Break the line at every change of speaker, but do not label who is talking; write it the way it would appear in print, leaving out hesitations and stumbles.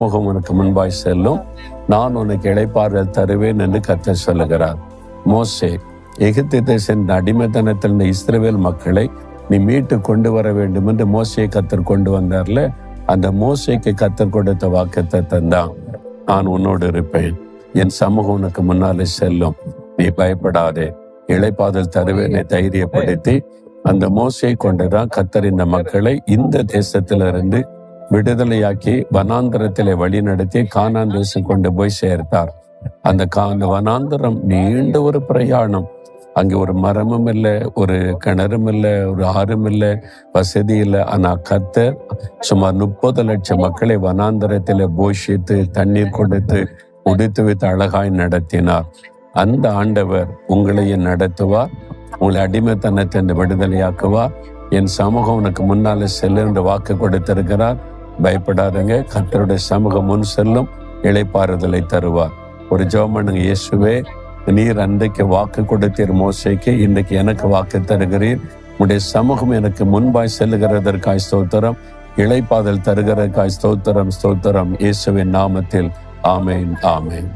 முகம் உனக்கு முன்பாய் செல்லும், நான் உனக்கு இளைப்பாறுதல் தருவேன் என்று கர்த்தர் சொல்லுகிறார். மோசே, எகிப்து தேசத்தின் அடிமைத்தனத்தில் இஸ்ரவேல் மக்களை நீ மீட்டு கொண்டு வர வேண்டும் என்று மோசையை கர்த்தர் கொண்டு வந்தார்ல, அந்த மோசைக்கு கர்த்தர் கொடுத்த வாக்குத்தத்தம் தான், நான் உன்னோடு இருப்பேன், என் சமூகம் உனக்கு முன்னாலே செல்லும், நீ பயப்படாதே, இளைப்பாறுதல் தருவேனை தைரியப்படுத்தி அந்த மோசையை கொண்டுதான் கர்த்தர் இந்த மக்களை இந்த தேசத்திலிருந்து விடுதலையாக்கி வனாந்தரத்திலே வழி நடத்தி கானான் தேசம் கொண்டு போய் சேர்த்தார். அந்த வனாந்தரம் நீண்ட ஒரு பிரயாணம். அங்கே ஒரு மரமும் இல்லை, ஒரு கிணறும் இல்லை, ஒரு ஆறும் இல்லை, வசதி இல்லை. ஆனா கர்த்தர் சுமார் 30 லட்சம் மக்களை வனாந்தரத்திலே போஷித்து தண்ணீர் கொடுத்து உடித்து வைத்து அழகாய் நடத்தினார். அந்த ஆண்டவர் உங்களையும் நடத்துவார், உங்களை அடிமைத்தனத்தை விடுதலையாக்குவார். என் சமூகம் உனக்கு முன்னாலே செல்லும் என்று வாக்கு கொடுத்திருக்கிறார். பயப்படாதங்க, கர்த்தருடைய சமூகம் முன் செல்லும், இளைப்பாறுதலை தருவார். ஒரு ஜெபம் பண்ணுங்க. இயேசுவே, நீர் அன்றைக்கு வாக்கு கொடுத்தீர் மோசேக்கு, இன்றைக்கு எனக்கு வாக்கு தருகிறீர். உடைய சமூகம் எனக்கு முன்பாய் செல்லுகிறதற்காய் ஸ்தோத்திரம், இளைப்பாறுதல் தருகிறதற்காய் ஸ்தோத்திரம், ஸ்தோத்திரம். இயேசுவின் நாமத்தில் ஆமேன், ஆமேன்.